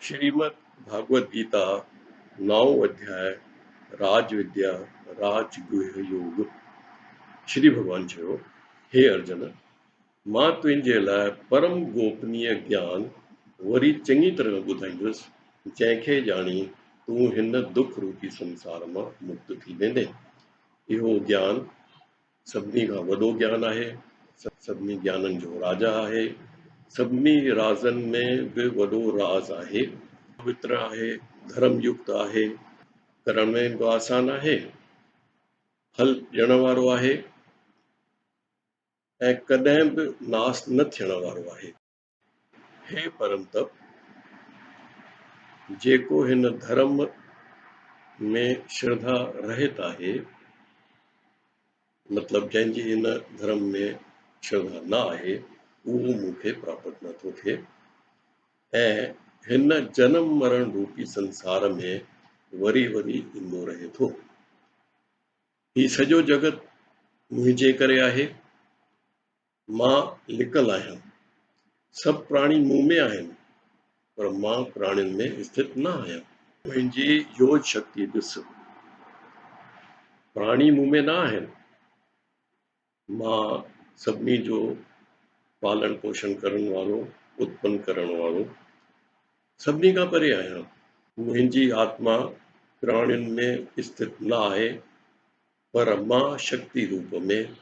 श्रीमद् भागवत गीता 9 अध्याय राज विद्या राजगुह योग। श्री भगवान चयो, हे अर्जुन, मां तुंहिंजे लाइ परम गोपनीय ज्ञान वरी चङी तरह ॿुधाईंदुसि, जंहिंखे ॼाणी तूं हिन दुख रूपी संसार मां मुक्त थी वेंदे। इहो ज्ञान सभिनी खां वॾो ज्ञान आहे, सभिनी ज्ञाननि जो राजा आहे, सभिनी राज़नि में बि वॾो राज आहे, पवित्र आहे, धर्म युक्त आहे, करण में बि आसान आहे, फल ॾियण वारो आहे ऐं कॾहिं बि नास न थियण वारो आहे। हे परम तप, जेको हिन धर्म में श्रद्धा रहित आहे, मतलब जंहिंजी हिन धर्म में श्रद्धा न आहे, उहो मूंखे प्राप्त नथो थिए ऐं हिन जन्म मरण रूपी संसार में वरी वरी ईंदो रहे थो। ही सॼो जगत मुंहिंजे करे आहे, मां लिकल आहियां, सभु प्राणी मूं में आहिनि, पर मां प्राणियुनि में स्थित न आहियां। मुंहिंजी योज शक्ति ॾिस, प्राणी मूं में न आहिनि, मां सभिनी जो पालन पोषण करण वारो, उत्पन्न करण वारो, सभिनी खां परे आहियां। मुंहिंजी आत्मा प्राणियुनि में स्थित न आहे, पर मां शक्ति रूप में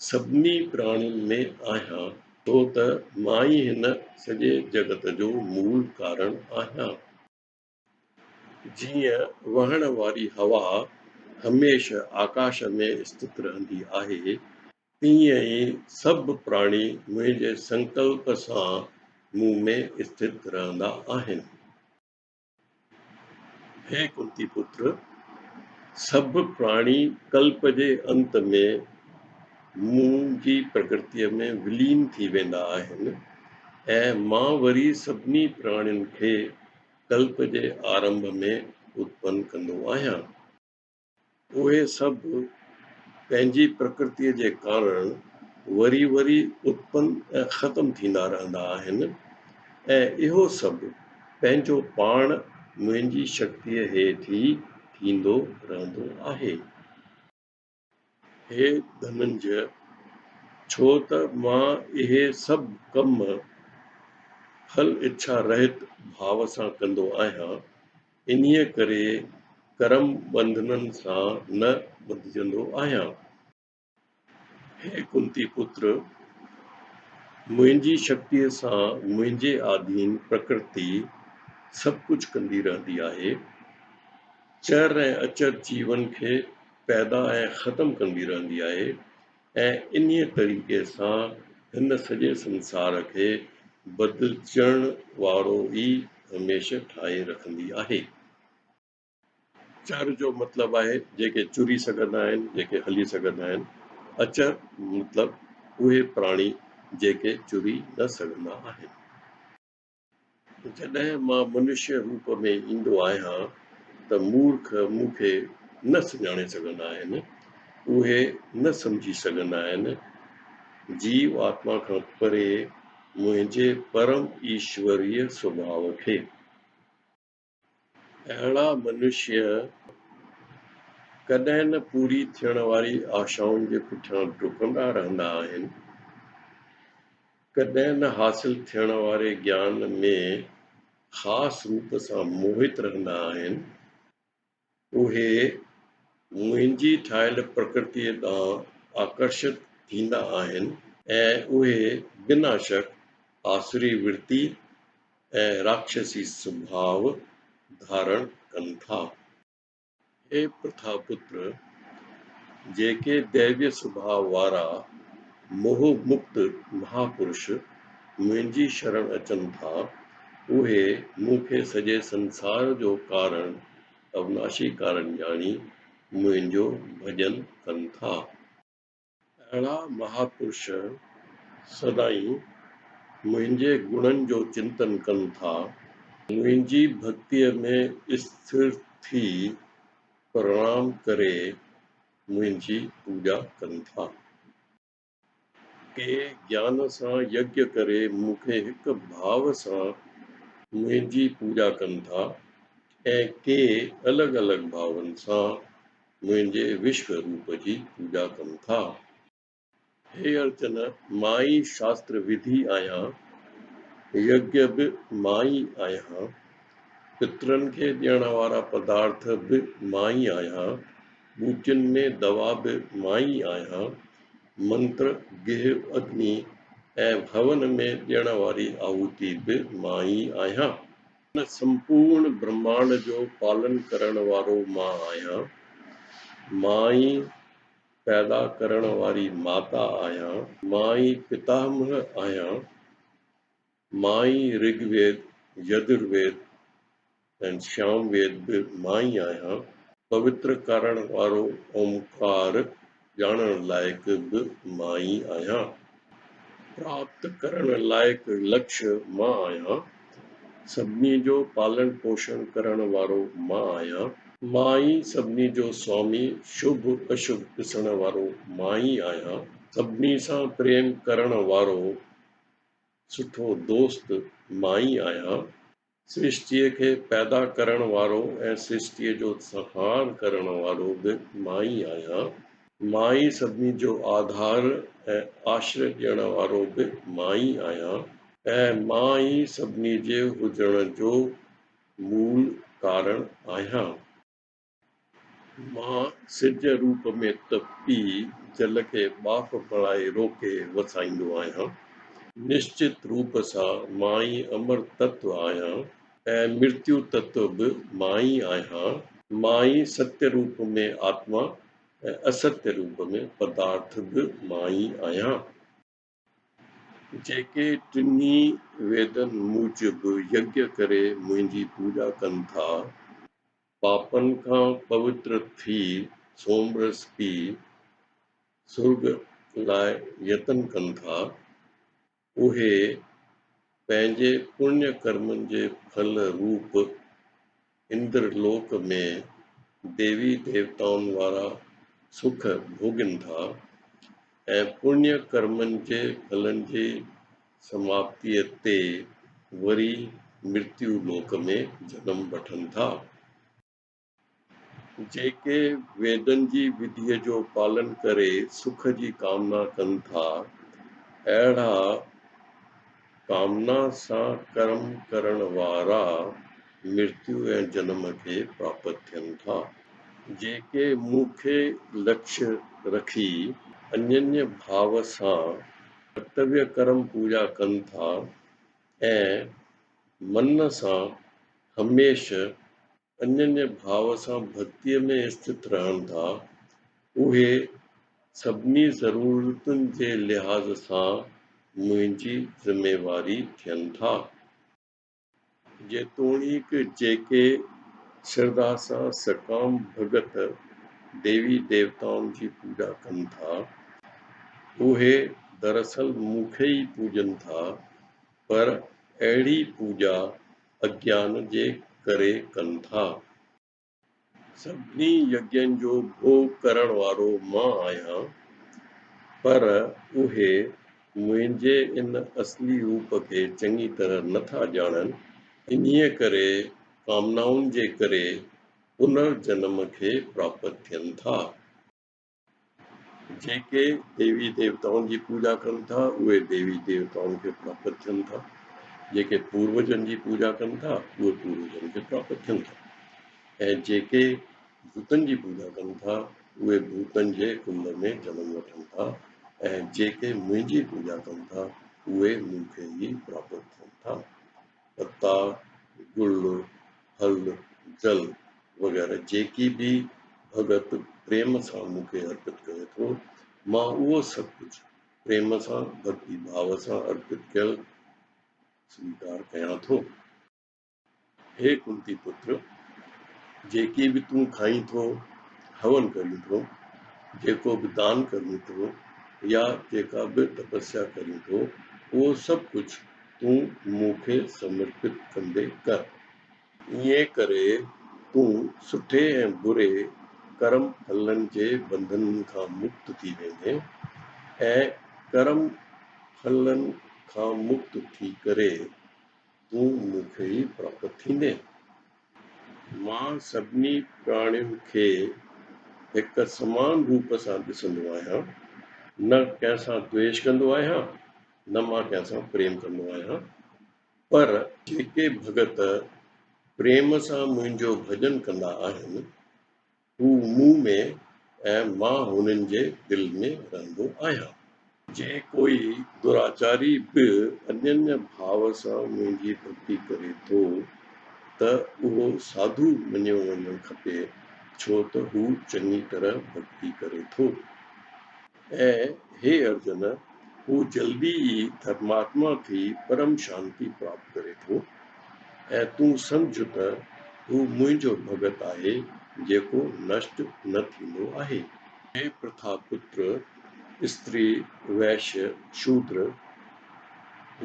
सभिनी प्राणियुनि में आहियां, छो त मां ई हिन सॼे जगत जो मूल कारण आहियां। जीअं वहण वारी हवा हमेशह आकाश में स्थित रहंदी आहे, तीअं ई सभु प्राणी मुंहिंजे संकल्प सां मूं में स्थित रहंदा आहिनि। हे कुंती पुत्र, सभु प्राणी कल्प जे अंत में मुंहिंजी प्रकृतिअ में विलीन थी वेंदा आहिनि ऐं मां वरी सभिनी प्राणियुनि खे कल्प जे आरंभ में उत्पन्न कंदो आहियां। उहे सभु पंहिंजी प्रकृतिअ जे कारण वरी वरी उत्पन्न ऐं ख़तम थींदा रहंदा आहिनि ऐं इहो सभु पंहिंजो पाण मुंहिंजी शक्तिअ हेठि ई थींदो रहंदो आहे। हे धनंजय, छो त मां इहे सभु कम फल इच्छा रहित भाव सां कंदो आहियां, इन्हीअ करे कर्म बंधननि सां न ॿंधिजंदो आहियां। हे कुंती पुत्र, मुंहिंजी शक्तिअ सां मुंहिंजे आधीन प्रकृति सभु कुझु कंदी रहंदी आहे, चर ऐं अचर जीवन खे पैदा ऐं ख़तम कंदी रहंदी आहे ऐं इन्हीअ तरीक़े सां हिन सॼे संसार खे बदिलजण वारो ई हमेशह ठाहे रखंदी आहे। चर जो मतिलबु आहे जेके चुरी सघंदा आहिनि, जेके हली सघंदा आहिनि। अचर मतिलबु उहे प्राणी जेके चुरी न सघंदा आहिनि। जॾहिं मां मनुष्य रूप में ईंदो आहियां त मूर्ख मूंखे न सुञाणे सघंदा आहिनि, उहे न सम्झी सघंदा आहिनि जीव आत्मा खां परे मुंहिंजे परम ईश्वरीय स्वभाव खे। अहिड़ा मनुष्य कॾहिं न पूरी थियण वारी आशाउनि जे पुठियां डुकंदा रहंदा आहिनि, कॾहिं न हासिल थियण वारे ज्ञान में ख़ासि रूप सां मोहित रहंदा आहिनि। उहे मुंहिंजी ठाहियल प्रकृतिअ ॾांहुं आकर्षित थींदा आहिनि ऐं उहे बिना शक आसुरी वृत्ति ऐं राक्षसी स्वभाव धारण कनि था। हे प्रथापुत्र, जेके दैव्य स्वभाव वारा मोह मुक्त महापुरुष मुंहिंजी शरण अचनि था, उहे मूंखे सॼे संसार जो कारण अविनाशी कारण ॼाणी मुंहिंजो भॼन कनि था। अहिड़ा महापुरुष सदाई मुंहिंजे गुणनि जो चिंतन कनि था, मुंहिंजी भक्तिअ में स्थिर थी प्रणाम करे मुंहिंजी पूॼा कनि था। के ज्ञान सां यज्ञ करे मूंखे हिकु भाव सां मुंहिंजी पूॼा कनि था ऐं के अलॻि अलॻि भावनि सां मुंहिंजे विश्व रूप जी पूॼा कनि था। हे अर्जुन, मां ई शास्त्र विधि आहियां, यज्ञ बि मां ई आहियां, पितरनि खे ॾियण वारा पदार्थ बि मां ई आहियां, ॿूटियुनि में दवा बि मां ई आहियां, मंत्र गिह अग्नि ऐं भवन में ॾियण वारी आहुति बि मां ई आहियां। हिन संपूर्ण ब्रह्मांड जो पालन करण वारो मां आहियां, मां ई पैदा करण वारी माता आहियां, मां ई पितामह आहियां, मां ई ऋग्वेद, यजुर्वेद ऐं श्यामवेद बि मां ई आहियां, पवित्र करण वारो ओमकार ॼाणण लाइक़ बि मां ई आहियां, प्राप्त करण लाइक़ लक्ष्य मां आहियां, सभिनी जो पालन पोषण करण वारो मां आहियां, मां ई सभिनी जो स्वामी, शुभ अशुभ ॾिसण वारो मां ई आहियां, सभिनी सां प्रेम करण वारो सुठो दोस्त मां ई आहियां, सृष्टिअ खे पैदा करण वारो ऐं सृष्टिअ जो संहार करण वारो बि मां ई आहियां, मां ई सभिनी जो आधार ऐं आश्रय ॾियण वारो बि मां ई आहियां, ऐं मां ई सभिनी जे हुजण जो मूल कारण आहियां। मां सिज रूप में तपी जल खे बाफ़ बणाए रोके वसाईंदो आहियां, निश्चित रूप सां मां ई अमर तत्व आहियां ऐं मृत्यु तत्व बि मां ई आहियां, मां ई सत्य रूप में आत्मा ऐं असत्य रूप में पदार्थ बि मां ई आहियां। जेके टिनी वेदनि मूजिबि यज्ञ करे मुंहिंजी पूॼा कनि था, पापनि खां पवित्र थी सोमरस पी सुर्ग लाइ यतन कनि था, उहे पंहिंजे पुण्य कर्मनि जे फल रूप इंद्रलोक में देवी देवताउनि वारा सुख भोगनि था ऐं पुण्य कर्मनि जे फलनि जी समाप्तिअ ते वरी मृत्यु लोक में जनम वठनि था। जेके वेदनि जी विधिअ जो पालन करे सुख जी कामना कनि था, अहिड़ा कामना सां कर्म करण वारा मृत्यु ऐं जनम खे प्राप्त थियनि था। जेके मूंखे लक्ष्य रखी अन्य भाव सां कर्तव्य कर्म पूॼा कनि था ऐं मन सां हमेशह अन्य भाव सां भक्तिअ में स्थित रहनि था, उहे सभिनी ज़रूरतुनि जे लिहाज़ सां मुंहिंजी ज़िमेवारी थियनि था। जेतोणीक जेके श्रद्धा सां सकाम भगत देवी देवताउनि जी पूॼा कनि था, उहे दरअसल मूंखे ई पूॼनि था, पर अहिड़ी पूॼा अज्ञान जे करे कनि था। सभिनी यज्ञनि जो भोग करण वारो मां आहियां, पर उहे मुंहिंजे इन असली रूप खे चङी तरह नथा ॼाणनि, इन्हीअ करे कामनाउनि जे करे पुनर्जन्म खे प्राप्त थियनि था। जेके देवी देवताउनि जी पूॼा कनि था, उहे देवी देवताउनि खे प्राप्त थियनि था, जेके पूर्वजनि जी पूॼा कनि था, उहे पूर्वजनि खे प्राप्त थियनि था, ऐं जेके भूतनि जी पूॼा कनि था, उहे भूतनि जे कुंड में जनम वठनि था, ऐं जेके मुंहिंजी पूॼा कनि था, उहे मूंखे ई प्राप्त थियनि था। पत्ता, गुल, फल, जल वग़ैरह जेकी बि भगत प्रेम सां मूंखे अर्पित करे थो, मां उहो सभु कुझु प्रेम सां भक्ति भाव सां अर्पित कयल स्वीकार कयां थो। हे कुंती पुत्र, जेकी बि तूं खाईं थो, हवन करीं थो, जेको बि दान करीं थो, या जेका बि तपस्या करीं थो, उहो सभु कुझु तूं मूंखे समर्पित कंदे कर। ईअं करे तूं सुठे ऐं बुरे कर्म फलनि जे बंधननि खां मुक्त थी वेंदे ऐं कर्म फलनि खां मुक्त थी करे तूं मूंखे ई प्राप्त थींदे। मां सभिनी प्राणियुनि खे हिक समान रूप सां ॾिसंदो आहियां, न कंहिंसां द्वेष कंदो आहियां, न मां कंहिंसां प्रेम कंदो आहियां। पर जेके भगत प्रेम सां मुंहिंजो भॼन कंदा आहिनि, हू मूं में ऐं मां हुननि जे दिल में रहंदो आहियां। जे कोई दुराचारी बि अनन्य भाव सां मुंहिंजी भक्ति करे थो, त उहो साधु मञियो वञणु खपे, छो त हू चङी तरह भक्ति करे थो। ऐं हे अर्जुन, हू जल्दी ई धर्मात्मा थी परम शांति प्राप्त करे थो। ऐं तूं सम्झ त हू मुंहिंजो भगत आहे, जेको नष्ट न थींदो आहे। हे प्रथा पुत्र, स्त्री, वैश्य, शूद्र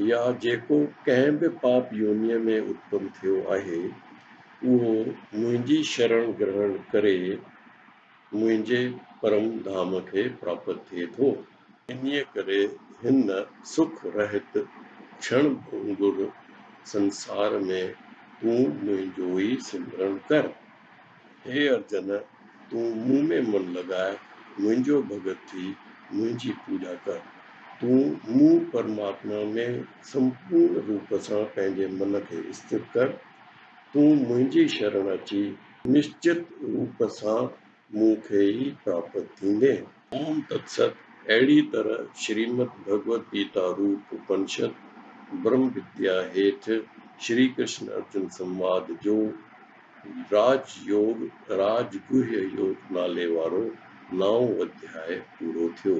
या जेको कंहिं बि पाप योनीअ में उत्पन्न थियो आहे, उहो मुंहिंजी शरण ग्रहण करे मुंहिंजे परम धाम खे प्राप्त थिए थो। इन्हीअ करे हिन सुख रहित क्षण भंगुर संसार में तूं मुंहिंजो ई सिमरण कर। हे अर्जुन, तूं मूं में मन लॻाए मुंहिंजो भगत थी मुंहिंजी पूजा कर। तूं मूं परमात्मा में संपूर्ण रूप सां पंहिंजे मन खे स्थिर कर। तूं मुंहिंजी शरण अची निश्चित रूप सां मूंखे ई प्राप्त थींदे। ओम तत्सत। अहिड़ी तरह श्रीमद् भगवद गीता रूप उपनिषद ब्रह्म विद्या हेठि श्री कृष्ण अर्जुन संवाद जो राजयोग राजगुह्य योग नाले वारो 9 अध्याय पूरो थियो।